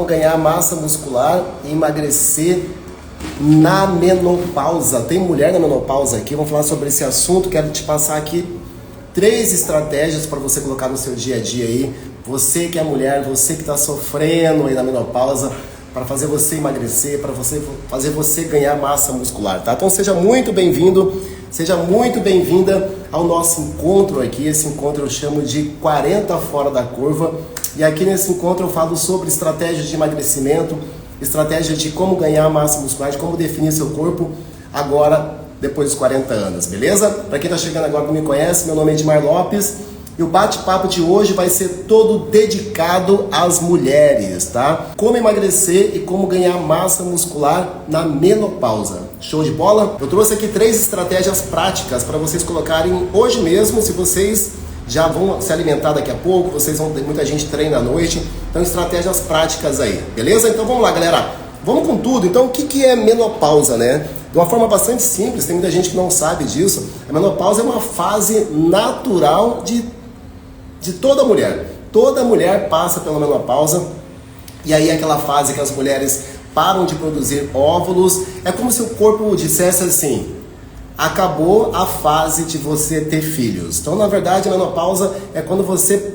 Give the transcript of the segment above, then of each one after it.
como ganhar massa muscular e emagrecer na menopausa. Tem mulher na menopausa aqui, vamos falar sobre esse assunto. Quero te passar aqui 3 estratégias para você colocar no seu dia a dia aí. Você que é mulher, você que está sofrendo aí na menopausa, para fazer você emagrecer, para fazer você ganhar massa muscular, tá? Então seja muito bem-vindo, seja muito bem-vinda ao nosso encontro aqui. Esse encontro eu chamo de 40 Fora da Curva. E aqui nesse encontro eu falo sobre estratégias de emagrecimento, estratégia de como ganhar massa muscular, de como definir seu corpo agora, depois dos 40 anos, beleza? Para quem está chegando agora e não me conhece, meu nome é Edmar Lopes e o bate-papo de hoje vai ser todo dedicado às mulheres, tá? Como emagrecer e como ganhar massa muscular na menopausa. Show de bola? Eu trouxe aqui 3 estratégias práticas para vocês colocarem hoje mesmo, se vocês já vão se alimentar daqui a pouco, vocês vão ter muita gente treina à noite, então estratégias práticas aí, beleza? Então vamos lá, galera, vamos com tudo. Então o que é menopausa, né? De uma forma bastante simples, tem muita gente que não sabe disso. A menopausa é uma fase natural de toda mulher. Toda mulher passa pela menopausa, e aí é aquela fase que as mulheres param de produzir óvulos. É como se o corpo dissesse assim: acabou a fase de você ter filhos. Então, na verdade, a menopausa é quando você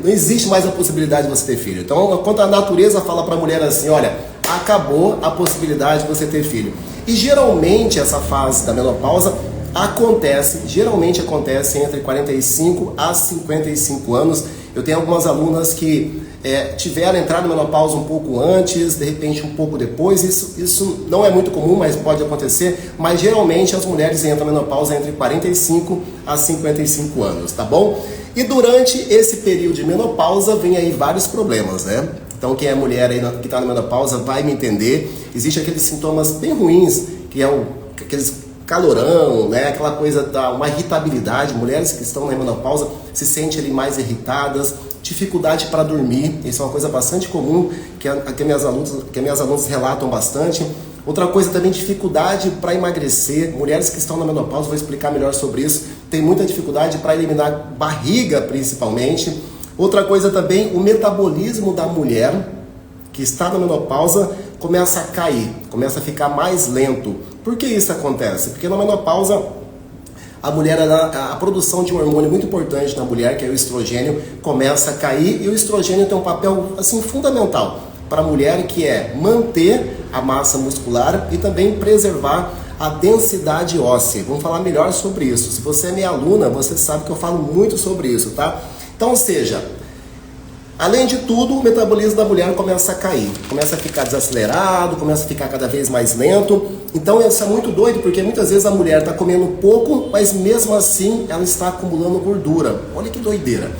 não existe mais a possibilidade de você ter filho. Então, quando a natureza fala para a mulher assim, olha, acabou a possibilidade de você ter filho. E geralmente essa fase da menopausa geralmente acontece entre 45 a 55 anos. Eu tenho algumas alunas que tiveram entrado na menopausa um pouco antes, de repente um pouco depois. Isso não é muito comum, mas pode acontecer. Mas geralmente as mulheres entram na menopausa entre 45 a 55 anos, tá bom? E durante esse período de menopausa vem aí vários problemas, né? Então quem é mulher aí que está na menopausa vai me entender. Existem aqueles sintomas bem ruins, que é aqueles calorão, né? Aquela coisa uma irritabilidade. Mulheres que estão na menopausa se sentem ali mais irritadas, dificuldade para dormir. Isso é uma coisa bastante comum que minhas alunas relatam bastante. Outra coisa também, dificuldade para emagrecer. Mulheres que estão na menopausa, vou explicar melhor sobre isso, tem muita dificuldade para eliminar barriga, principalmente. Outra coisa também, o metabolismo da mulher que está na menopausa começa a cair, começa a ficar mais lento. Por que isso acontece? Porque na menopausa a mulher, a produção de um hormônio muito importante na mulher, que é o estrogênio, começa a cair, e o estrogênio tem um papel assim fundamental para a mulher, que é manter a massa muscular e também preservar a densidade óssea. Vamos falar melhor sobre isso. Se você é minha aluna, você sabe que eu falo muito sobre isso, tá? Então, ou seja, além de tudo, o metabolismo da mulher começa a cair, começa a ficar desacelerado, começa a ficar cada vez mais lento. Então isso é muito doido, porque muitas vezes a mulher está comendo pouco, mas mesmo assim ela está acumulando gordura. Olha que doideira.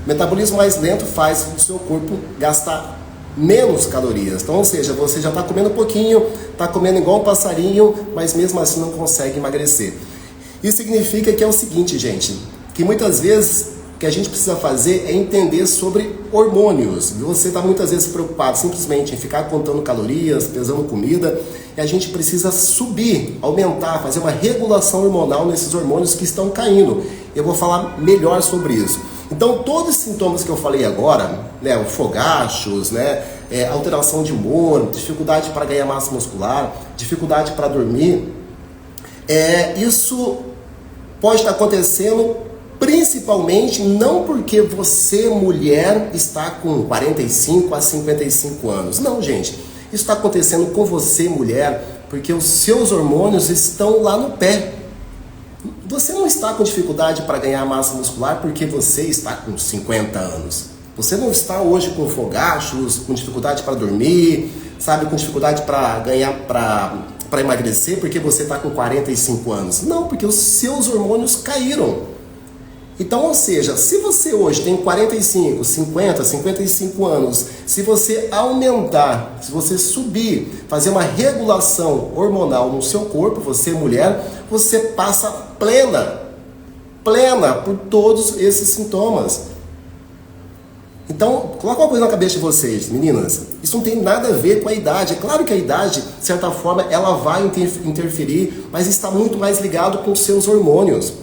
O metabolismo mais lento faz o seu corpo gastar menos calorias. Então, ou seja, você já está comendo pouquinho, está comendo igual um passarinho, mas mesmo assim não consegue emagrecer. Isso significa que é o seguinte, gente, que muitas vezes o que a gente precisa fazer é entender sobre hormônios. Você está muitas vezes preocupado simplesmente em ficar contando calorias, pesando comida, e a gente precisa subir, aumentar, fazer uma regulação hormonal nesses hormônios que estão caindo. Eu vou falar melhor sobre isso. Então, todos os sintomas que eu falei agora, né, fogachos, né, alteração de humor, dificuldade para ganhar massa muscular, dificuldade para dormir, isso pode estar acontecendo principalmente não porque você, mulher, está com 45 a 55 anos. Não, gente. Isso está acontecendo com você, mulher, porque os seus hormônios estão lá no pé. Você não está com dificuldade para ganhar massa muscular porque você está com 50 anos. Você não está hoje com fogachos, com dificuldade para dormir, sabe, com dificuldade para para emagrecer porque você está com 45 anos. Não, porque os seus hormônios caíram. Então, ou seja, se você hoje tem 45, 50, 55 anos, se você aumentar, se você subir, fazer uma regulação hormonal no seu corpo, você mulher, você passa plena por todos esses sintomas. Então, coloca uma coisa na cabeça de vocês, meninas, isso não tem nada a ver com a idade. É claro que a idade, de certa forma, ela vai interferir, mas está muito mais ligado com os seus hormônios.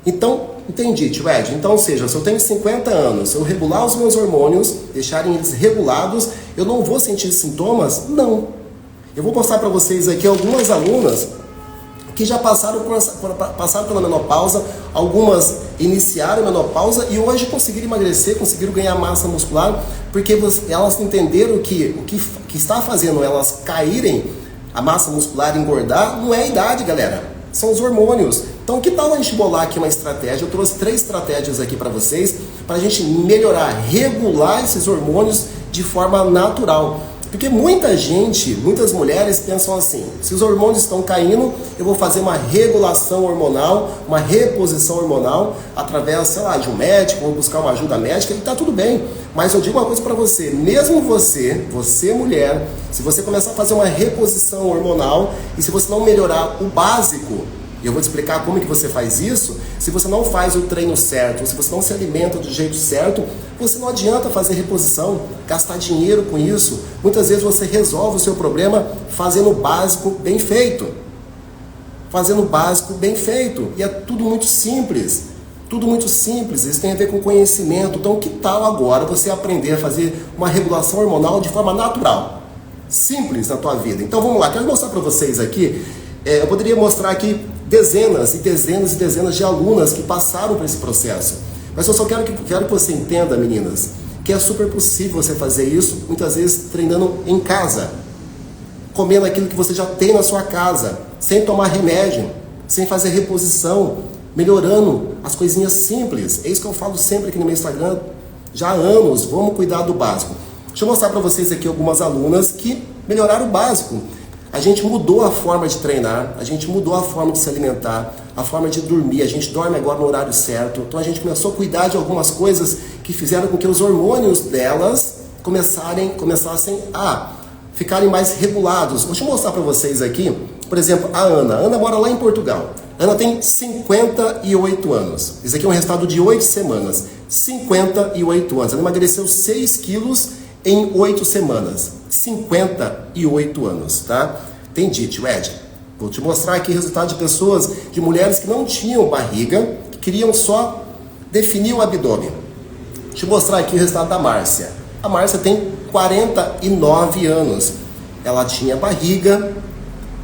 Então, entendi, tio Ed. Então, ou seja, se eu tenho 50 anos, se eu regular os meus hormônios, deixarem eles regulados, eu não vou sentir sintomas? Não. Eu vou mostrar para vocês aqui algumas alunas que já passaram pela menopausa, algumas iniciaram a menopausa e hoje conseguiram emagrecer, conseguiram ganhar massa muscular, porque elas entenderam que o que está fazendo elas caírem, a massa muscular engordar, não é a idade, galera, são os hormônios. Então, que tal a gente bolar aqui uma estratégia? Eu trouxe 3 estratégias aqui para vocês, para a gente melhorar, regular esses hormônios de forma natural. Porque muitas mulheres pensam assim, se os hormônios estão caindo, eu vou fazer uma regulação hormonal, uma reposição hormonal, através, sei lá, de um médico, vou buscar uma ajuda médica, e tá tudo bem. Mas eu digo uma coisa para você, mesmo você mulher, se você começar a fazer uma reposição hormonal, e se você não melhorar o básico, e eu vou te explicar como que você faz isso, se você não faz o treino certo, se você não se alimenta do jeito certo, você não adianta fazer reposição, gastar dinheiro com isso. Muitas vezes você resolve o seu problema fazendo o básico bem feito. Fazendo o básico bem feito. E é tudo muito simples. Tudo muito simples. Isso tem a ver com conhecimento. Então, que tal agora você aprender a fazer uma regulação hormonal de forma natural? Simples na tua vida. Então, vamos lá. Quero mostrar para vocês aqui. Eu poderia mostrar aqui dezenas e dezenas e dezenas de alunas que passaram por esse processo. Mas eu só quero que você entenda, meninas, que é super possível você fazer isso, muitas vezes treinando em casa, comendo aquilo que você já tem na sua casa, sem tomar remédio, sem fazer reposição, melhorando as coisinhas simples. É isso que eu falo sempre aqui no meu Instagram, já há anos. Vamos cuidar do básico. Deixa eu mostrar para vocês aqui algumas alunas que melhoraram o básico. A gente mudou a forma de treinar, a gente mudou a forma de se alimentar, a forma de dormir, a gente dorme agora no horário certo. Então a gente começou a cuidar de algumas coisas que fizeram com que os hormônios delas começassem a ficarem mais regulados. Deixa eu mostrar para vocês aqui, por exemplo, a Ana. A Ana mora lá em Portugal. A Ana tem 58 anos. Isso aqui é um resultado de 8 semanas. 58 anos. Ela emagreceu 6 quilos em 8 semanas. 58 anos, tá? Entendi, tio Ed. Vou te mostrar aqui o resultado de pessoas, de mulheres que não tinham barriga, que queriam só definir o abdômen. Deixa eu mostrar aqui o resultado da Márcia. A Márcia tem 49 anos. Ela tinha barriga,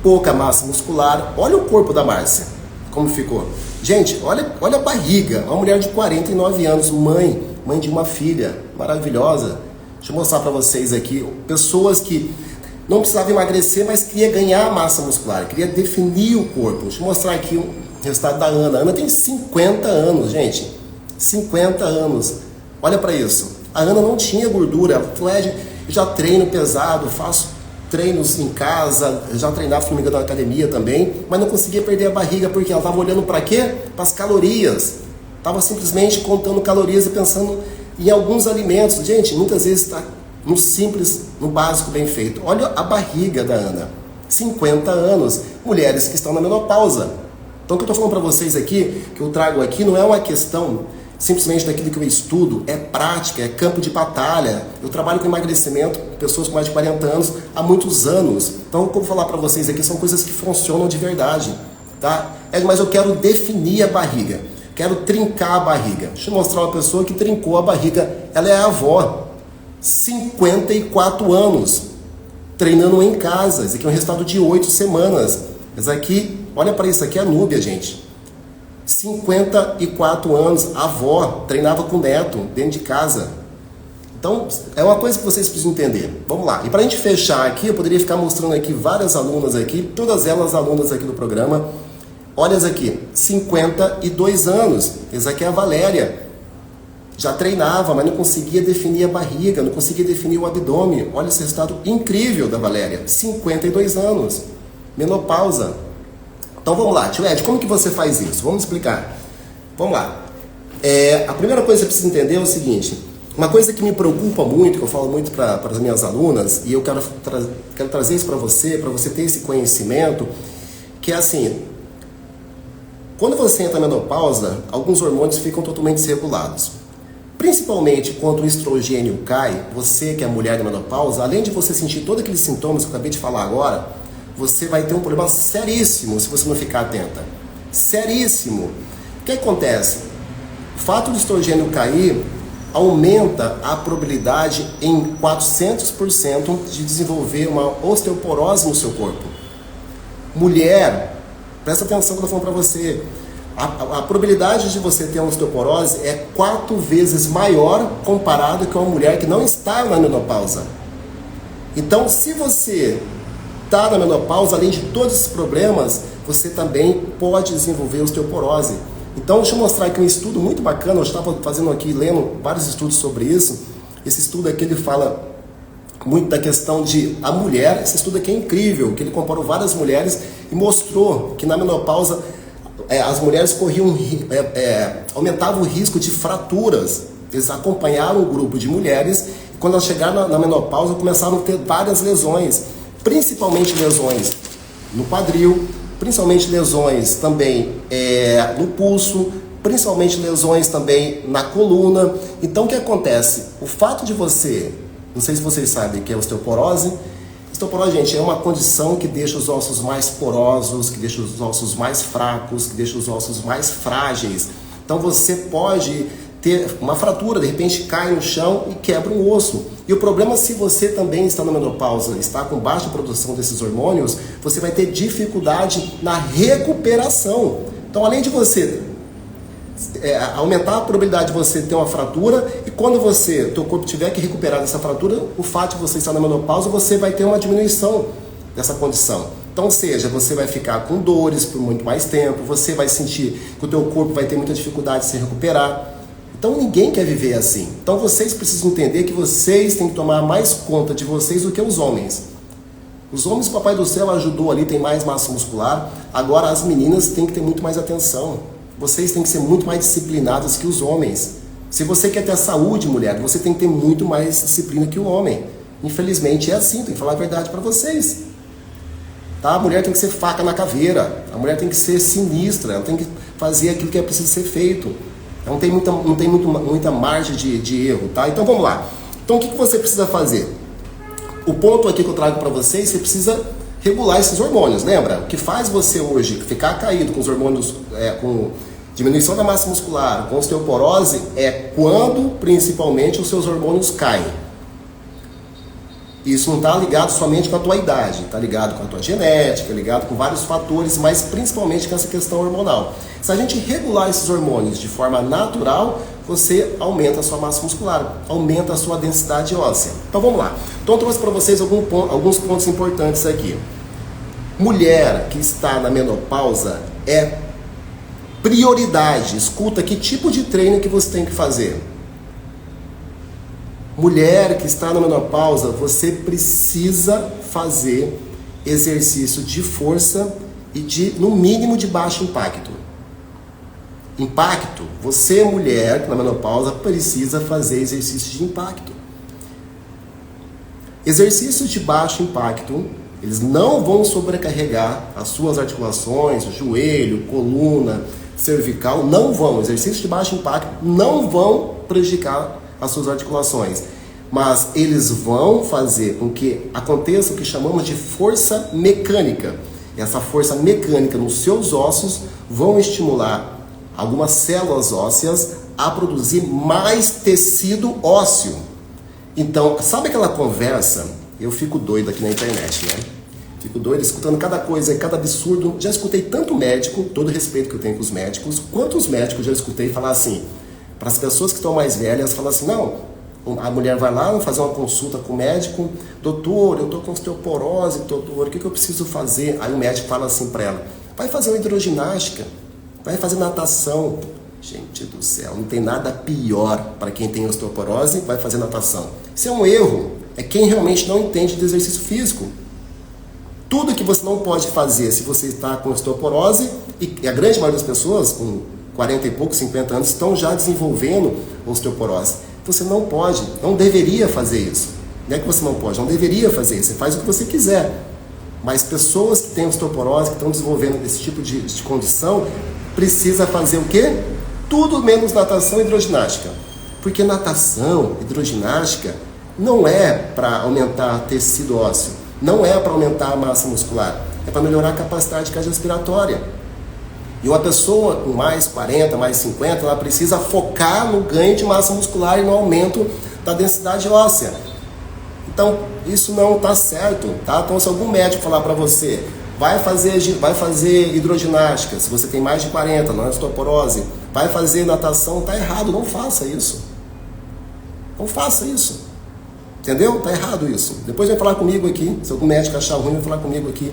pouca massa muscular. Olha o corpo da Márcia, como ficou. Gente, olha a barriga. Uma mulher de 49 anos, mãe de uma filha maravilhosa. Deixa eu mostrar para vocês aqui, pessoas que não precisavam emagrecer, mas queria ganhar massa muscular, queria definir o corpo. Deixa eu mostrar aqui o resultado da Ana. A Ana tem 50 anos, gente. 50 anos. Olha para isso. A Ana não tinha gordura. Ela falou, Ed, eu já treino pesado, faço treinos em casa, eu já treinava, se não me engano, na academia também, mas não conseguia perder a barriga, porque ela estava olhando para quê? Para as calorias. Estava simplesmente contando calorias e pensando em alguns alimentos. Gente, muitas vezes está no simples, no básico bem feito. Olha a barriga da Ana. 50 anos. Mulheres que estão na menopausa. Então o que eu estou falando para vocês aqui, que eu trago aqui, não é uma questão simplesmente daquilo que eu estudo, é prática, é campo de batalha. Eu trabalho com emagrecimento, pessoas com mais de 40 anos, há muitos anos. Então o que eu vou falar para vocês aqui são coisas que funcionam de verdade. Tá? Mas eu quero definir a barriga. Quero trincar a barriga. Deixa eu mostrar uma pessoa que trincou a barriga. Ela é a avó. 54 anos. Treinando em casa. Esse aqui é um resultado de 8 semanas. Esse aqui, olha para isso aqui, é a Núbia, gente. 54 anos. A avó treinava com o neto dentro de casa. Então, é uma coisa que vocês precisam entender. Vamos lá. E para a gente fechar aqui, eu poderia ficar mostrando aqui várias alunas aqui, todas elas alunas aqui do programa. Olha essa aqui, 52 anos. Essa aqui é a Valéria. Já treinava, mas não conseguia definir a barriga, não conseguia definir o abdômen. Olha esse resultado incrível da Valéria. 52 anos. Menopausa. Então vamos lá, tio Ed, como que você faz isso? Vamos explicar. Vamos lá. A primeira coisa que você precisa entender é o seguinte. Uma coisa que me preocupa muito, que eu falo muito para as minhas alunas, e eu quero trazer isso para você ter esse conhecimento, que é assim... Quando você entra na menopausa, alguns hormônios ficam totalmente desregulados. Principalmente quando o estrogênio cai, você que é mulher na menopausa, além de você sentir todos aqueles sintomas que eu acabei de falar agora, você vai ter um problema seríssimo se você não ficar atenta. Seríssimo. O que acontece? O fato do estrogênio cair aumenta a probabilidade em 400% de desenvolver uma osteoporose no seu corpo. Mulher, presta atenção que eu estou falando para você. A probabilidade de você ter uma osteoporose é 4 vezes maior comparado com uma mulher que não está na menopausa. Então, se você está na menopausa, além de todos esses problemas, você também pode desenvolver osteoporose. Então, deixa eu mostrar aqui um estudo muito bacana. Eu estava fazendo aqui, lendo vários estudos sobre isso. Esse estudo aqui, ele fala muito da questão de a mulher. Esse estudo aqui é incrível, que ele comparou várias mulheres e mostrou que na menopausa as mulheres corriam, aumentavam o risco de fraturas. Eles acompanharam um grupo de mulheres e quando elas chegaram na menopausa começaram a ter várias lesões, principalmente lesões no quadril, principalmente lesões também no pulso, principalmente lesões também na coluna. Então o que acontece? O fato de você, não sei se vocês sabem o que é osteoporose. Osteoporose, gente, é uma condição que deixa os ossos mais porosos, que deixa os ossos mais fracos, que deixa os ossos mais frágeis. Então você pode ter uma fratura, de repente cai no chão e quebra um osso. E o problema, se você também está na menopausa, está com baixa produção desses hormônios, você vai ter dificuldade na recuperação. Então, além de você aumentar a probabilidade de você ter uma fratura, e quando teu corpo tiver que recuperar dessa fratura, o fato de você estar na menopausa, você vai ter uma diminuição dessa condição. Então, ou seja, você vai ficar com dores por muito mais tempo, você vai sentir que o teu corpo vai ter muita dificuldade de se recuperar. Então, ninguém quer viver assim. Então, vocês precisam entender que vocês têm que tomar mais conta de vocês do que os homens. Os homens, o Papai do Céu ajudou ali, tem mais massa muscular. Agora, as meninas têm que ter muito mais atenção. Vocês têm que ser muito mais disciplinadas que os homens. Se você quer ter saúde, mulher, você tem que ter muito mais disciplina que o homem. Infelizmente é assim, tem que falar a verdade para vocês. Tá? A mulher tem que ser faca na caveira, a mulher tem que ser sinistra, ela tem que fazer aquilo que é preciso ser feito. Não tem muita margem de erro, tá? Então vamos lá. Então o que você precisa fazer? O ponto aqui que eu trago para vocês, você precisa regular esses hormônios, lembra? O que faz você hoje ficar caído com os hormônios, com diminuição da massa muscular, com osteoporose, é quando principalmente os seus hormônios caem. Isso não está ligado somente com a tua idade, está ligado com a tua genética, ligado com vários fatores, mas principalmente com essa questão hormonal. Se a gente regular esses hormônios de forma natural, você aumenta a sua massa muscular, aumenta a sua densidade óssea. Então vamos lá. Então eu trouxe para vocês alguns pontos importantes aqui. Mulher que está na menopausa é prioridade. Escuta que tipo de treino que você tem que fazer. Mulher que está na menopausa, você precisa fazer exercício de força e no mínimo de baixo impacto. Impacto, você mulher na menopausa precisa fazer exercício de impacto. Exercícios de baixo impacto, eles não vão sobrecarregar as suas articulações, joelho, coluna, cervical, não vão. Exercícios de baixo impacto não vão prejudicar as suas articulações, mas eles vão fazer com que aconteça o que chamamos de força mecânica. Essa força mecânica nos seus ossos vão estimular algumas células ósseas a produzir mais tecido ósseo. Então, sabe aquela conversa? Eu fico doido aqui na internet, né? Fico doido escutando cada coisa, cada absurdo. Já escutei tanto médico, todo o respeito que eu tenho com os médicos, quantos médicos já escutei falar assim, para as pessoas que estão mais velhas, falar assim, não, a mulher vai lá fazer uma consulta com o médico, doutor, eu estou com osteoporose, doutor, o que eu preciso fazer? Aí o médico fala assim para ela, vai fazer uma hidroginástica, vai fazer natação. Gente do céu, não tem nada pior para quem tem osteoporose, vai fazer natação. Isso é um erro, é quem realmente não entende de exercício físico. Tudo que você não pode fazer se você está com osteoporose, e a grande maioria das pessoas com 40 e poucos, 50 anos, estão já desenvolvendo osteoporose. Você não pode, não deveria fazer isso. Não é que você não pode, não deveria fazer isso. Você faz o que você quiser. Mas pessoas que têm osteoporose, que estão desenvolvendo esse tipo de condição, precisa fazer o quê? Tudo menos natação e hidroginástica. Porque natação, hidroginástica, não é para aumentar tecido ósseo. Não é para aumentar a massa muscular, é para melhorar a capacidade cardiorrespiratória. E uma pessoa com mais 40, mais 50, ela precisa focar no ganho de massa muscular e no aumento da densidade óssea. Então, isso não está certo, tá? Então, se algum médico falar para você, vai fazer hidroginástica, se você tem mais de 40, não é osteoporose, vai fazer natação, tá errado, não faça isso. Não faça isso. Entendeu? Tá errado isso. Depois vem falar comigo aqui, se algum médico achar ruim, vai falar comigo aqui.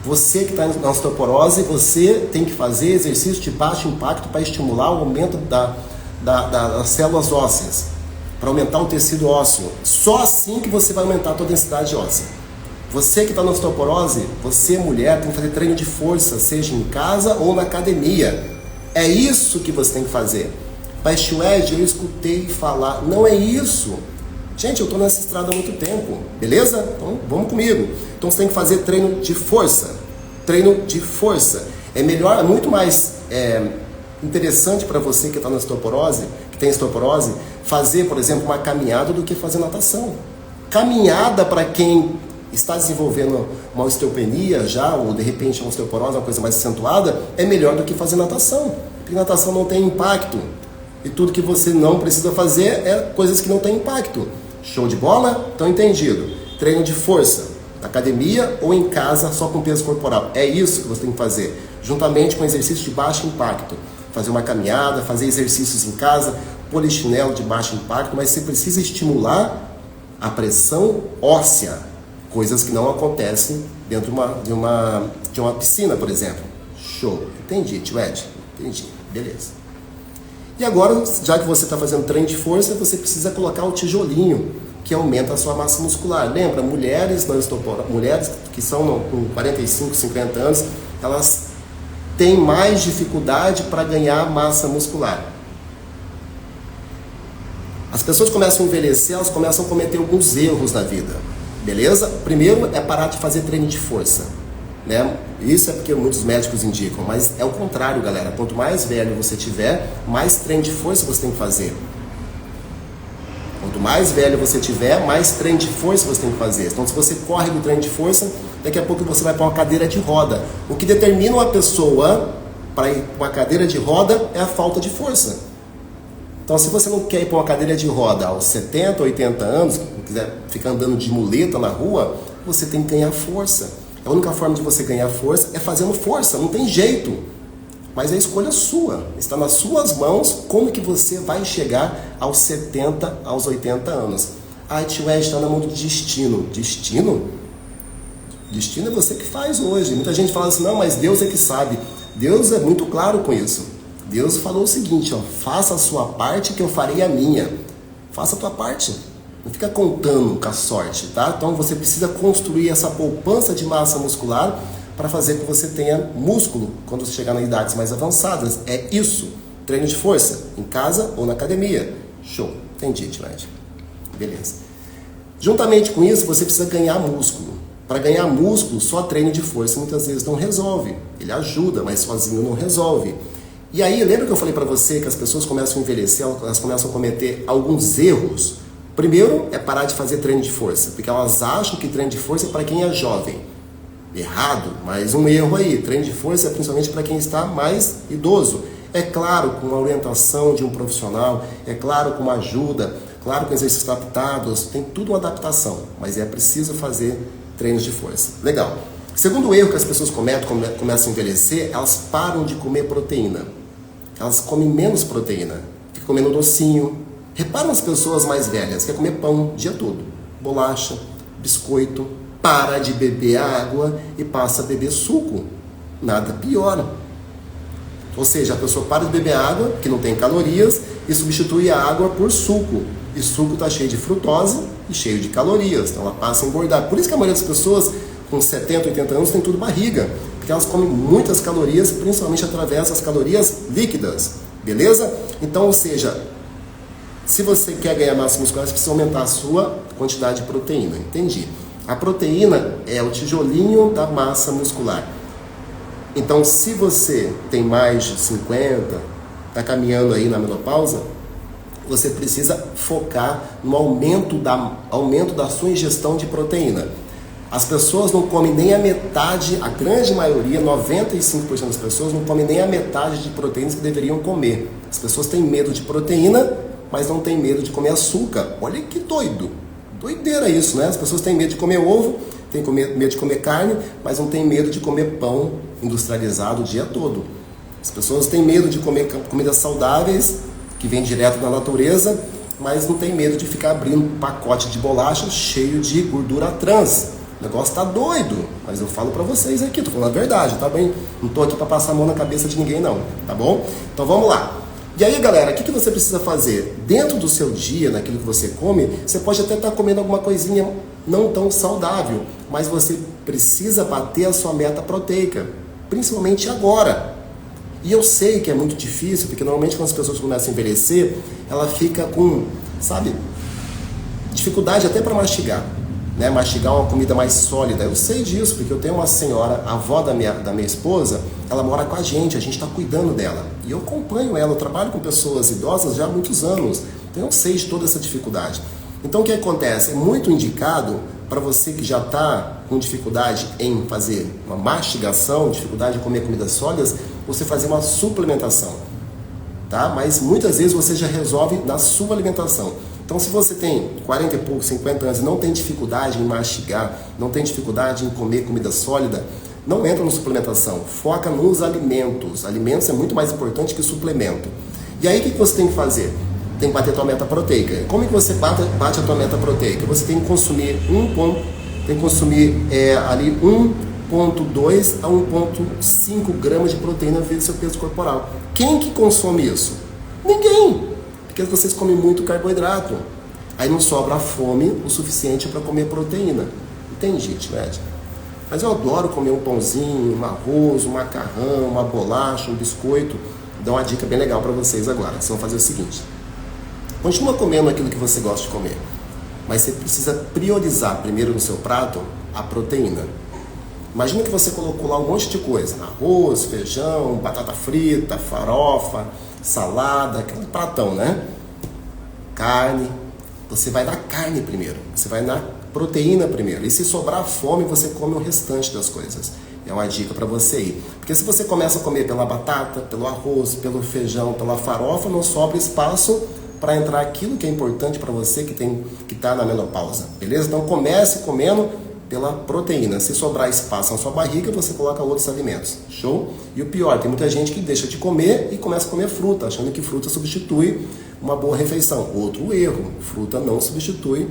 Você que está na osteoporose, você tem que fazer exercício de baixo impacto para estimular o aumento das células ósseas, para aumentar o tecido ósseo. Só assim que você vai aumentar a sua densidade óssea. Você que está na osteoporose, você, mulher, tem que fazer treino de força, seja em casa ou na academia. É isso que você tem que fazer. Mas, Ed, eu escutei falar, não é isso. Gente, eu estou nessa estrada há muito tempo, beleza? Então, vamos comigo. Então, você tem que fazer treino de força. Treino de força. É melhor, é muito mais interessante para você que está na osteoporose, que tem osteoporose, fazer, por exemplo, uma caminhada do que fazer natação. Caminhada para quem está desenvolvendo uma osteopenia já, ou de repente uma osteoporose, uma coisa mais acentuada, é melhor do que fazer natação. Porque natação não tem impacto. E tudo que você não precisa fazer é coisas que não têm impacto. Show de bola? Então entendido. Treino de força, na academia ou em casa só com peso corporal. É isso que você tem que fazer, juntamente com exercício de baixo impacto. Fazer uma caminhada, fazer exercícios em casa, polichinelo de baixo impacto, mas você precisa estimular a pressão óssea, coisas que não acontecem dentro de uma piscina, por exemplo. Show. Entendi, tio Ed. Entendi. Beleza. E agora, já que você está fazendo treino de força, você precisa colocar o tijolinho, que aumenta a sua massa muscular. Lembra, mulheres que são com 45, 50 anos, elas têm mais dificuldade para ganhar massa muscular. As pessoas começam a envelhecer, elas começam a cometer alguns erros na vida, beleza? Primeiro é parar de fazer treino de força, né? Isso é porque muitos médicos indicam, mas é o contrário, galera. Quanto mais velho você tiver, mais treino de força você tem que fazer. Quanto mais velho você tiver, mais treino de força você tem que fazer. Então, se você corre do treino de força, daqui a pouco você vai para uma cadeira de roda. O que determina uma pessoa para ir para uma cadeira de roda é a falta de força. Então, se você não quer ir para uma cadeira de roda aos 70, 80 anos, não quiser ficar andando de muleta na rua, você tem que ganhar força. A única forma de você ganhar força é fazendo força, não tem jeito. Mas é escolha sua, está nas suas mãos como que você vai chegar aos 70, aos 80 anos. Ah, tio Ed, está na mão do destino. Destino? Destino é você que faz hoje. Muita gente fala assim, não, mas Deus é que sabe. Deus é muito claro com isso. Deus falou o seguinte, ó, faça a sua parte que eu farei a minha. Faça a tua parte. Não fica contando com a sorte, tá? Então você precisa construir essa poupança de massa muscular para fazer com que você tenha músculo quando você chegar nas idades mais avançadas. É isso. Treino de força, em casa ou na academia. Show. Entendi, tio Ed. Beleza. Juntamente com isso, você precisa ganhar músculo. Para ganhar músculo, só treino de força muitas vezes não resolve. Ele ajuda, mas sozinho não resolve. E aí, lembra que eu falei para você que as pessoas começam a envelhecer, elas começam a cometer alguns erros? Primeiro é parar de fazer treino de força, porque elas acham que treino de força é para quem é jovem. Errado, mas um erro aí. Treino de força é principalmente para quem está mais idoso. É claro, com a orientação de um profissional, é claro, com uma ajuda, claro, com exercícios adaptados, tem tudo uma adaptação, mas é preciso fazer treinos de força. Legal. Segundo erro que as pessoas cometem quando começam a envelhecer, elas param de comer proteína. Elas comem menos proteína, ficam comendo docinho. Repara nas pessoas mais velhas, quer comer pão o dia todo, bolacha, biscoito, para de beber água e passa a beber suco. Nada pior. Ou seja, a pessoa para de beber água, que não tem calorias, e substitui a água por suco. E suco está cheio de frutose e cheio de calorias, então ela passa a engordar. Por isso que a maioria das pessoas com 70, 80 anos tem tudo barriga, porque elas comem muitas calorias, principalmente através das calorias líquidas. Beleza? Então, ou seja, se você quer ganhar massa muscular, você precisa aumentar a sua quantidade de proteína. Entendi. A proteína é o tijolinho da massa muscular. Então, se você tem mais de 50, está caminhando aí na menopausa, você precisa focar no aumento da sua ingestão de proteína. As pessoas não comem nem a metade, a grande maioria, 95% das pessoas não comem nem a metade de proteínas que deveriam comer. As pessoas têm medo de proteína, mas não têm medo de comer açúcar. Olha que doido. Doideira isso, né? As pessoas têm medo de comer ovo, têm medo de comer carne, mas não têm medo de comer pão industrializado o dia todo. As pessoas têm medo de comer comidas saudáveis, que vêm direto da natureza, mas não têm medo de ficar abrindo um pacote de bolacha cheio de gordura trans. O negócio tá doido, mas eu falo pra vocês aqui, tô falando a verdade, tá bem? Não tô aqui pra passar a mão na cabeça de ninguém não, tá bom? Então vamos lá. E aí, galera, o que você precisa fazer? Dentro do seu dia, naquilo que você come, você pode até estar comendo alguma coisinha não tão saudável, mas você precisa bater a sua meta proteica, principalmente agora. E eu sei que é muito difícil, porque normalmente quando as pessoas começam a envelhecer, ela fica com, sabe, dificuldade até para mastigar. Né, mastigar uma comida mais sólida. Eu sei disso, porque eu tenho uma senhora, a avó da minha esposa, ela mora com a gente está cuidando dela. E eu acompanho ela, eu trabalho com pessoas idosas já há muitos anos, então eu sei de toda essa dificuldade. Então o que acontece? É muito indicado para você que já está com dificuldade em fazer uma mastigação, dificuldade em comer comidas sólidas, você fazer uma suplementação. Tá? Mas muitas vezes você já resolve na sua alimentação. Então, se você tem 40 e poucos, 50 anos e não tem dificuldade em mastigar, não tem dificuldade em comer comida sólida, não entra na suplementação. Foca nos alimentos. Alimentos é muito mais importante que suplemento. E aí, o que você tem que fazer? Tem que bater a tua meta proteica. Como é que você bate a tua meta proteica? Você tem que consumir ali 1,2 a 1,5 gramas de proteína vezes seu peso corporal. Quem que consome isso? Ninguém! Porque vocês comem muito carboidrato. Aí não sobra fome o suficiente para comer proteína. Entende, gente? Mas eu adoro comer um pãozinho, um arroz, um macarrão, uma bolacha, um biscoito. Vou dar uma dica bem legal para vocês agora. Vocês vão fazer o seguinte. Continua comendo aquilo que você gosta de comer. Mas você precisa priorizar primeiro no seu prato a proteína. Imagina que você colocou lá um monte de coisa. Arroz, feijão, batata frita, farofa, salada, aquele pratão, né? Carne. Você vai na carne primeiro. Você vai na proteína primeiro. E se sobrar fome, você come o restante das coisas. É uma dica para você aí. Porque se você começa a comer pela batata, pelo arroz, pelo feijão, pela farofa, não sobra espaço para entrar aquilo que é importante para você que está na menopausa. Beleza? Então comece comendo pela proteína. Se sobrar espaço na sua barriga, você coloca outros alimentos. Show? E o pior, tem muita gente que deixa de comer e começa a comer fruta, achando que fruta substitui uma boa refeição. Outro erro, fruta não substitui,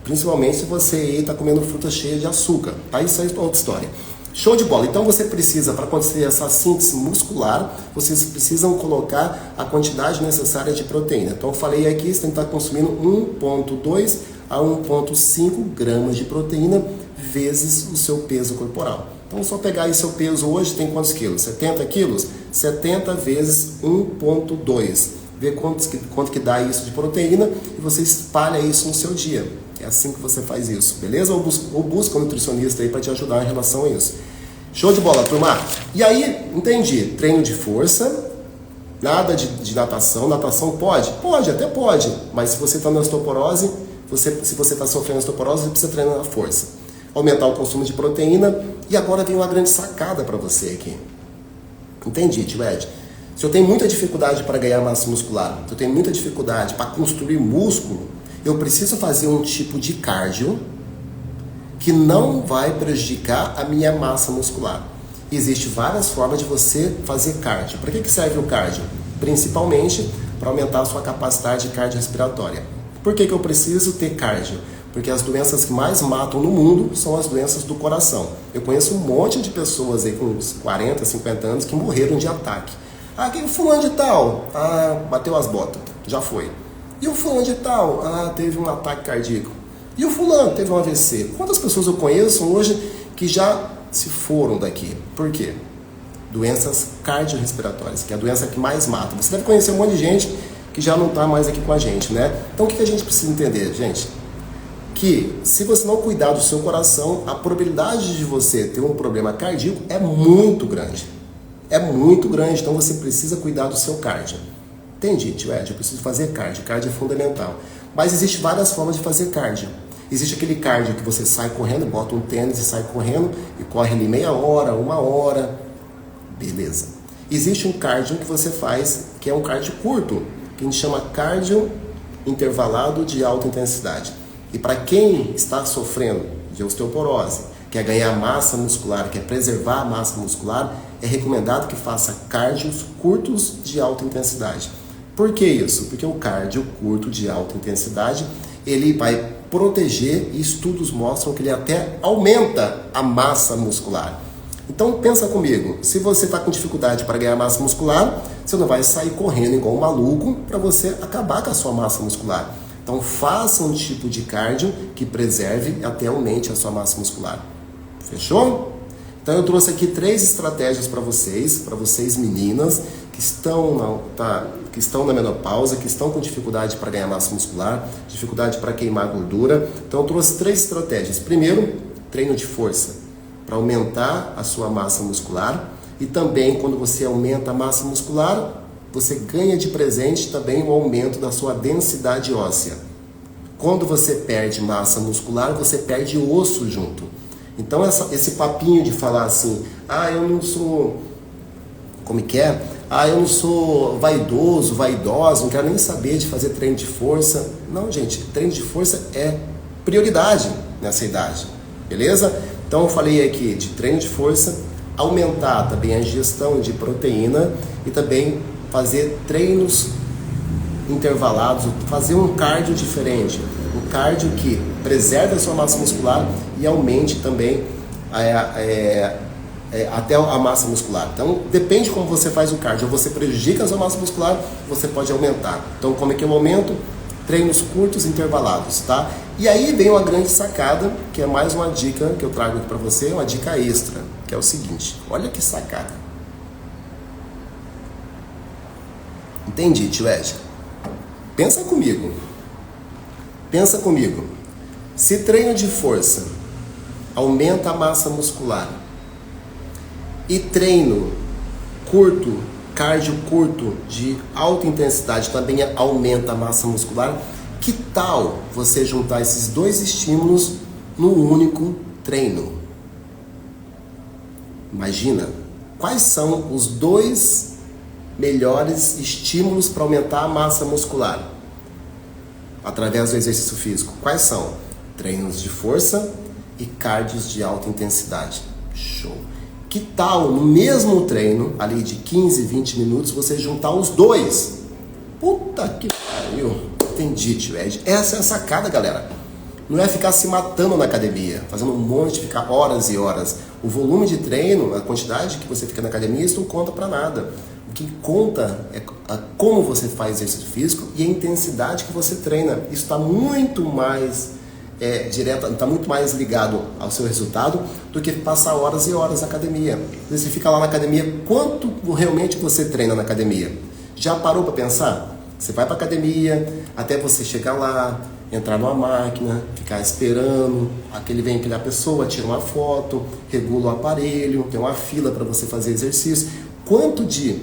principalmente se você está comendo fruta cheia de açúcar. Tá? Isso é outra história. Show de bola. Então você precisa, para acontecer essa síntese muscular, vocês precisam colocar a quantidade necessária de proteína. Então eu falei aqui, você tem que estar consumindo 1,2 a 1,5 gramas de proteína vezes o seu peso corporal. Então só pegar aí seu peso hoje, tem quantos quilos? 70 quilos? 70 vezes 1,2. Vê quanto que dá isso de proteína e você espalha isso no seu dia. É assim que você faz isso, beleza? Ou busca um nutricionista aí para te ajudar em relação a isso. Show de bola, turma? E aí, entendi, treino de força, nada de natação. Natação pode? Pode, até pode. Mas se você está na osteoporose, se você está sofrendo osteoporose, você precisa treinar a força. Aumentar o consumo de proteína. E agora vem uma grande sacada para você aqui. Entendi, tio Ed. Se eu tenho muita dificuldade para ganhar massa muscular, se eu tenho muita dificuldade para construir músculo, eu preciso fazer um tipo de cardio que não vai prejudicar a minha massa muscular. Existem várias formas de você fazer cardio. Para que serve o cardio? Principalmente para aumentar a sua capacidade cardiorrespiratória. Por que eu preciso ter cardio? Porque as doenças que mais matam no mundo são as doenças do coração. Eu conheço um monte de pessoas aí com uns 40, 50 anos que morreram de ataque. Ah, quem fulano de tal? Ah, bateu as botas, já foi. E o fulano de tal? Ah, teve um ataque cardíaco. E o fulano teve um AVC. Quantas pessoas eu conheço hoje que já se foram daqui? Por quê? Doenças cardiorrespiratórias, que é a doença que mais mata. Você deve conhecer um monte de gente que já não está mais aqui com a gente, né? Então o que a gente precisa entender, gente? Que se você não cuidar do seu coração, a probabilidade de você ter um problema cardíaco é muito grande. É muito grande, então você precisa cuidar do seu cardio. Entendi, tio Ed, eu preciso fazer cardio. Cardio é fundamental. Mas existem várias formas de fazer cardio. Existe aquele cardio que você sai correndo, bota um tênis e sai correndo e corre ali meia hora, 1 hora, beleza. Existe um cardio que você faz, que é um cardio curto, que a gente chama cardio intervalado de alta intensidade. E para quem está sofrendo de osteoporose, quer ganhar massa muscular, quer preservar a massa muscular, é recomendado que faça cardios curtos de alta intensidade. Por que isso? Porque o cardio curto de alta intensidade, ele vai proteger, e estudos mostram que ele até aumenta a massa muscular. Então pensa comigo, se você está com dificuldade para ganhar massa muscular, você não vai sair correndo igual um maluco para você acabar com a sua massa muscular. Então faça um tipo de cardio que preserve e até aumente a sua massa muscular. Fechou? Então eu trouxe aqui 3 estratégias para vocês meninas que estão na menopausa, que estão com dificuldade para ganhar massa muscular, dificuldade para queimar gordura. Então eu trouxe 3 estratégias. Primeiro, treino de força, para aumentar a sua massa muscular. E também quando você aumenta a massa muscular, você ganha de presente também o aumento da sua densidade óssea. Quando você perde massa muscular, você perde osso junto. Então esse papinho de falar assim, eu não sou, eu não sou vaidoso, vaidosa, não quero nem saber de fazer treino de força. Não, gente, treino de força é prioridade nessa idade, beleza? Então eu falei aqui de treino de força, aumentar também a ingestão de proteína e também fazer treinos intervalados, fazer um cardio diferente, um cardio que preserve a sua massa muscular e aumente também até a massa muscular. Então depende de como você faz o cardio, ou você prejudica a sua massa muscular, você pode aumentar. Então como é que eu aumento? Treinos curtos intervalados, tá? E aí vem uma grande sacada, que é mais uma dica que eu trago aqui para você, uma dica extra, que é o seguinte, olha que sacada. Entendi, tio Ed. Pensa comigo. Se treino de força aumenta a massa muscular e treino curto, cardio curto de alta intensidade também aumenta a massa muscular, que tal você juntar esses 2 estímulos no único treino? Imagina, quais são os 2 melhores estímulos para aumentar a massa muscular através do exercício físico? Quais são? Treinos de força e cardios de alta intensidade. Show! Que tal no mesmo treino, ali de 15, 20 minutos, você juntar os 2? Puta que pariu! Entendi, tio Ed. Essa é a sacada, galera. Não é ficar se matando na academia, fazendo um monte, ficar horas e horas. O volume de treino, a quantidade que você fica na academia, isso não conta pra nada. O que conta é como você faz exercício físico e a intensidade que você treina. Isso está muito mais direto, está muito mais ligado ao seu resultado do que passar horas e horas na academia. Você fica lá na academia, quanto realmente você treina na academia? Já parou para pensar? Você vai para a academia, até você chegar lá, entrar numa máquina, ficar esperando, vem aquela pessoa, tira uma foto, regula o aparelho, tem uma fila para você fazer exercício. Quanto de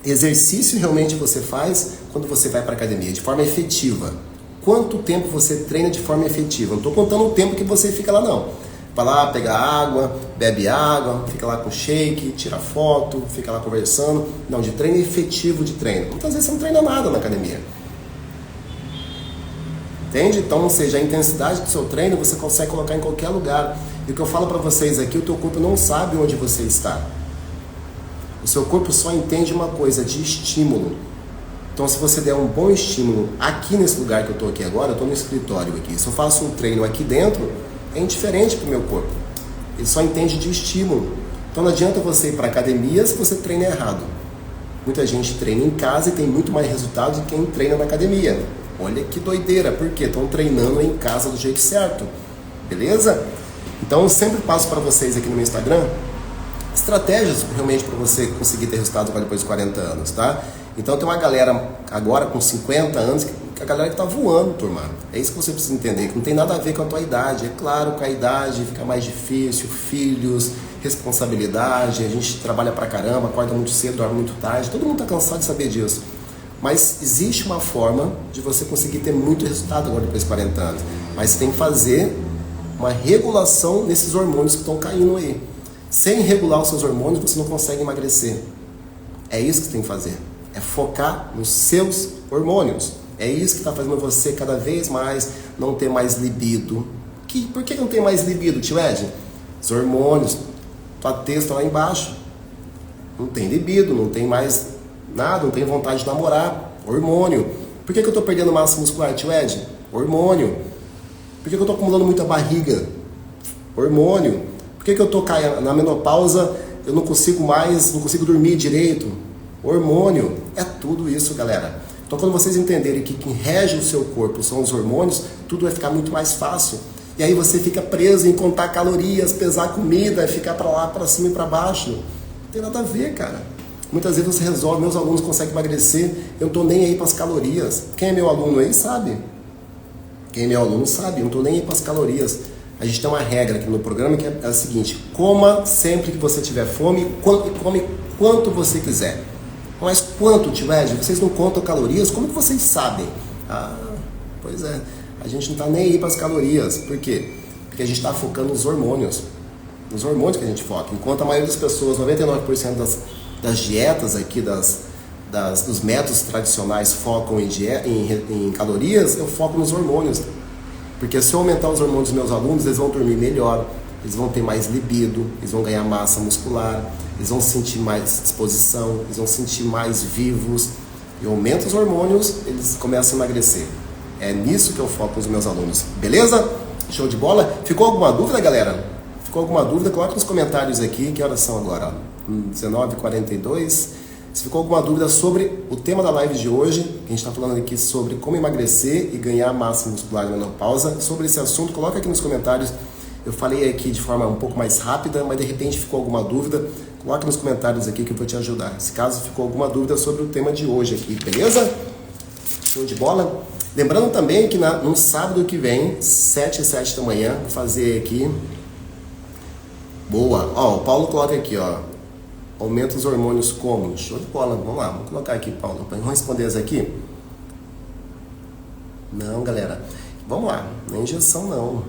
exercício realmente você faz quando você vai para a academia, de forma efetiva? Quanto tempo você treina de forma efetiva? Não estou contando o tempo que você fica lá, não. Vai lá, pega água, bebe água, fica lá com shake, tira foto, fica lá conversando. Não, de treino efetivo de treino. Muitas vezes você não treina nada na academia. Entende? Então, ou seja, a intensidade do seu treino você consegue colocar em qualquer lugar. E o que eu falo para vocês aqui, o teu corpo não sabe onde você está. O seu corpo só entende uma coisa, de estímulo. Então, se você der um bom estímulo aqui nesse lugar que eu estou aqui agora, eu estou no escritório aqui. Se eu faço um treino aqui dentro, é indiferente para o meu corpo. Ele só entende de estímulo. Então, não adianta você ir para a academia se você treina errado. Muita gente treina em casa e tem muito mais resultado do que quem treina na academia. Olha que doideira, por quê? Estão treinando em casa do jeito certo. Beleza? Então, eu sempre passo para vocês aqui no meu Instagram estratégias realmente para você conseguir ter resultados agora depois de 40 anos, tá? Então tem uma galera agora com 50 anos, que a galera que tá voando, turma. É isso que você precisa entender, que não tem nada a ver com a tua idade. É claro, com a idade fica mais difícil, filhos, responsabilidade, a gente trabalha pra caramba, acorda muito cedo, dorme muito tarde, todo mundo tá cansado de saber disso. Mas existe uma forma de você conseguir ter muito resultado agora depois de 40 anos. Mas você tem que fazer uma regulação nesses hormônios que estão caindo aí. Sem regular os seus hormônios, você não consegue emagrecer. É isso que você tem que fazer. É focar nos seus hormônios. É isso que está fazendo você cada vez mais não ter mais libido. Por que não tem mais libido, tio Ed? Os hormônios. Tua testa lá embaixo. Não tem libido, não tem mais nada, não tem vontade de namorar. Hormônio. Por que eu estou perdendo massa muscular, tio Ed? Hormônio. Por que eu estou acumulando muita barriga? Hormônio. Por que eu estou caindo na menopausa, eu não consigo dormir direito? Hormônio. É tudo isso, galera. Então, quando vocês entenderem que quem rege o seu corpo são os hormônios, tudo vai ficar muito mais fácil. E aí você fica preso em contar calorias, pesar comida, ficar para lá, para cima e para baixo. Não tem nada a ver, cara. Muitas vezes você resolve, meus alunos conseguem emagrecer, eu não estou nem aí para as calorias. Quem é meu aluno aí sabe. Quem é meu aluno sabe, eu não estou nem aí para as calorias. A gente tem uma regra aqui no programa que é a seguinte: coma sempre que você tiver fome, come quanto você quiser. Mas quanto, tio Ed? Vocês não contam calorias? Como que vocês sabem? Ah, pois é, a gente não está nem aí para as calorias. Por quê? Porque a gente está focando nos hormônios. Nos hormônios que a gente foca. Enquanto a maioria das pessoas, 99% das dietas aqui, dos métodos tradicionais focam em calorias, eu foco nos hormônios. Porque se eu aumentar os hormônios dos meus alunos, eles vão dormir melhor, eles vão ter mais libido, eles vão ganhar massa muscular, eles vão sentir mais disposição, eles vão sentir mais vivos. E aumenta os hormônios, eles começam a emagrecer. É nisso que eu foco nos meus alunos. Beleza? Show de bola? Ficou alguma dúvida, galera? Ficou alguma dúvida? Coloque nos comentários aqui. Que horas são agora? 19h42. Se ficou alguma dúvida sobre o tema da live de hoje, que a gente está falando aqui sobre como emagrecer e ganhar massa muscular na menopausa, sobre esse assunto, coloca aqui nos comentários. Eu falei aqui de forma um pouco mais rápida, mas de repente ficou alguma dúvida, coloca nos comentários aqui que eu vou te ajudar. Se caso ficou alguma dúvida sobre o tema de hoje aqui, beleza? Show de bola? Lembrando também que no sábado que vem, 7 e 7 da manhã, vou fazer aqui. Boa! Ó, o Paulo coloca aqui, ó. Aumenta os hormônios como? Show de bola. Vamos lá, vamos colocar aqui, Paulo. Vamos responder essa aqui? Não, galera. Vamos lá. Não é injeção, não.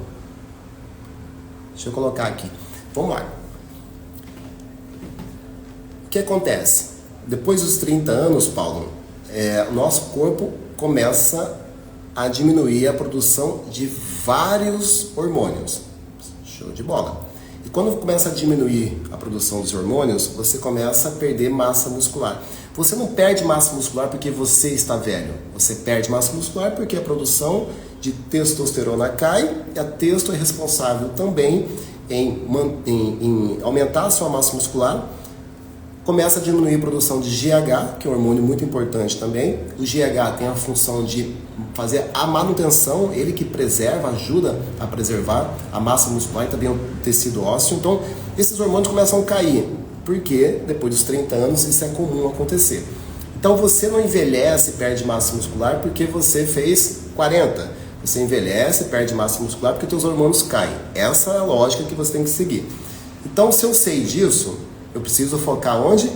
Deixa eu colocar aqui. Vamos lá. O que acontece? Depois dos 30 anos, Paulo, o nosso corpo começa a diminuir a produção de vários hormônios. Show de bola. E quando começa a diminuir a produção dos hormônios, você começa a perder massa muscular. Você não perde massa muscular porque você está velho. Você perde massa muscular porque a produção de testosterona cai e a testo é responsável também em aumentar a sua massa muscular. Começa a diminuir a produção de GH, que é um hormônio muito importante também. O GH tem a função de fazer a manutenção, ele que preserva, ajuda a preservar a massa muscular e também o tecido ósseo. Então, esses hormônios começam a cair, porque depois dos 30 anos isso é comum acontecer. Então, você não envelhece e perde massa muscular porque você fez 40. Você envelhece e perde massa muscular porque seus hormônios caem. Essa é a lógica que você tem que seguir. Então, se eu sei disso, eu preciso focar onde?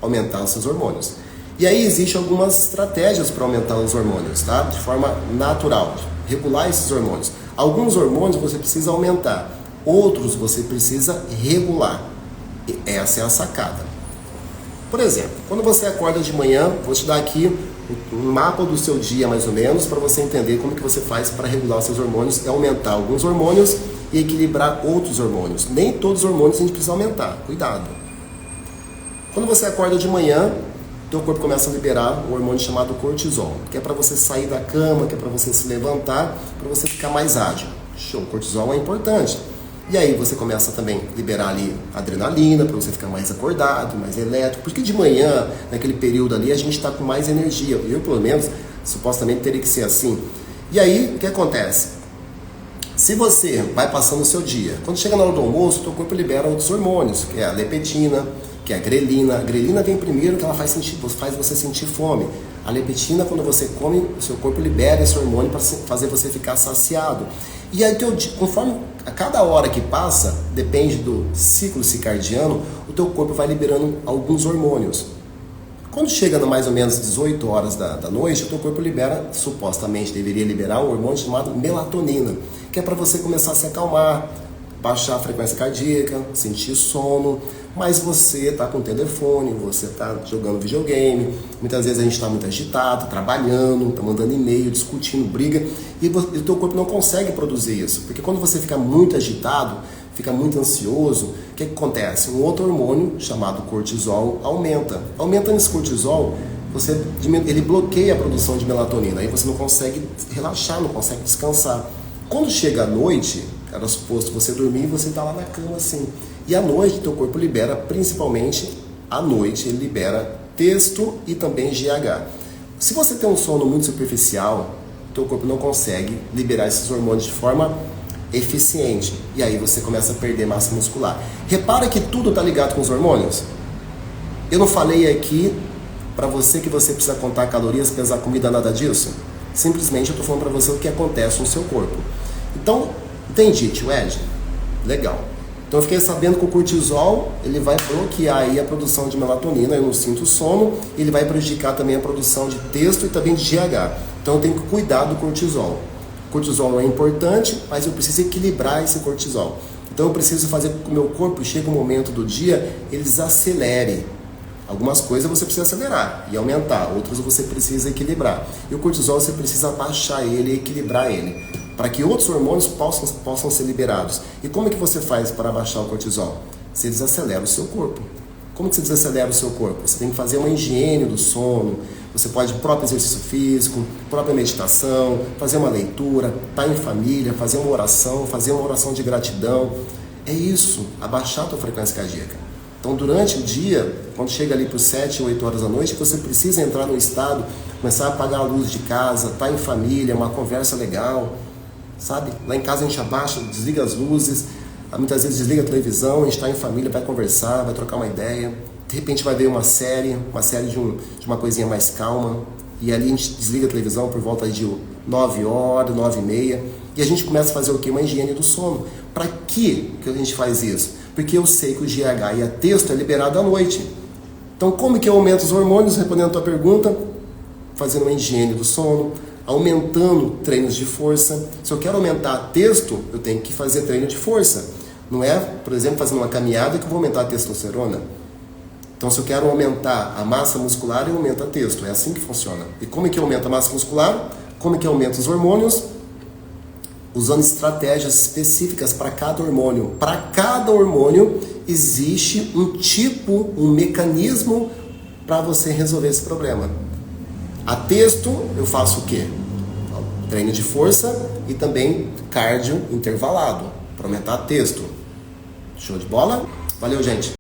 Aumentar os seus hormônios. E aí existem algumas estratégias para aumentar os hormônios, tá? De forma natural, regular esses hormônios. Alguns hormônios você precisa aumentar, outros você precisa regular. E essa é a sacada. Por exemplo, quando você acorda de manhã, vou te dar aqui um mapa do seu dia mais ou menos, para você entender como que você faz para regular os seus hormônios e aumentar alguns hormônios e equilibrar outros hormônios. Nem todos os hormônios a gente precisa aumentar, cuidado. Quando você acorda de manhã, teu corpo começa a liberar um hormônio chamado cortisol, que é para você sair da cama, que é para você se levantar, para você ficar mais ágil. Show, cortisol é importante. E aí você começa também a liberar ali adrenalina, para você ficar mais acordado, mais elétrico, porque de manhã, naquele período ali, a gente está com mais energia. Eu, pelo menos, supostamente teria que ser assim. E aí, o que acontece? Se você vai passando o seu dia, quando chega na hora do almoço, teu corpo libera outros hormônios, que é a leptina, que é a grelina. A grelina vem primeiro, que ela faz você sentir fome. A leptina, quando você come, o seu corpo libera esse hormônio para fazer você ficar saciado. E aí, conforme a cada hora que passa, depende do ciclo circadiano, o teu corpo vai liberando alguns hormônios. Quando chega mais ou menos 18 horas da noite, o teu corpo libera, supostamente deveria liberar um hormônio chamado melatonina, que é para você começar a se acalmar, baixar a frequência cardíaca, sentir sono, mas você está com o telefone, você está jogando videogame, muitas vezes a gente está muito agitado, trabalhando, está mandando e-mail, discutindo, briga, e o teu corpo não consegue produzir isso, porque quando você fica muito agitado, fica muito ansioso, o que acontece? Um outro hormônio chamado cortisol aumenta. Aumentando esse cortisol, ele bloqueia a produção de melatonina, aí você não consegue relaxar, não consegue descansar. Quando chega a noite, era suposto você dormir e você está lá na cama assim. E à noite, teu corpo libera, principalmente à noite, ele libera testo e também GH. Se você tem um sono muito superficial, teu corpo não consegue liberar esses hormônios de forma eficiente. E aí você começa a perder massa muscular. Repara que tudo está ligado com os hormônios. Eu não falei aqui para você que você precisa contar calorias, pesar comida, nada disso. Simplesmente eu estou falando para você o que acontece no seu corpo. Então, entendi, tio Ed? Legal. Então eu fiquei sabendo que o cortisol, ele vai bloquear aí a produção de melatonina, eu não sinto sono, ele vai prejudicar também a produção de testo e também de GH. Então eu tenho que cuidar do cortisol. O cortisol é importante, mas eu preciso equilibrar esse cortisol. Então eu preciso fazer com que o meu corpo chegue um momento do dia, ele desacelere. Algumas coisas você precisa acelerar e aumentar, outras você precisa equilibrar. E o cortisol você precisa baixar ele e equilibrar ele, para que outros hormônios possam ser liberados. E como é que você faz para baixar o cortisol? Você desacelera o seu corpo. Como que você desacelera o seu corpo? Você tem que fazer uma higiene do sono, você pode próprio exercício físico, própria meditação, fazer uma leitura, estar em família, fazer uma oração de gratidão. É isso, abaixar a tua frequência cardíaca. Então, durante o dia, quando chega ali por 7, 8 horas da noite, você precisa entrar no estado, começar a apagar a luz de casa, estar em família, uma conversa legal, sabe? Lá em casa a gente abaixa, desliga as luzes, muitas vezes desliga a televisão, a gente está em família, vai conversar, vai trocar uma ideia, de repente vai ver uma série de uma coisinha mais calma, e ali a gente desliga a televisão por volta de 9 horas, 9 e meia, e a gente começa a fazer o quê? Uma higiene do sono. Para que a gente faz isso? Porque eu sei que o GH e a testo é liberado à noite. Então, como que eu aumento os hormônios? Respondendo a tua pergunta, fazendo uma higiene do sono, aumentando treinos de força. Se eu quero aumentar testo, eu tenho que fazer treino de força. Não é, por exemplo, fazendo uma caminhada que eu vou aumentar a testosterona. Então, se eu quero aumentar a massa muscular, eu aumento a testo. É assim que funciona. E como é que eu aumento a massa muscular? Como é que eu aumento os hormônios? Usando estratégias específicas para cada hormônio. Para cada hormônio existe um mecanismo para você resolver esse problema. A testo, eu faço o quê? Treino de força e também cardio intervalado, para aumentar a testo. Show de bola? Valeu, gente!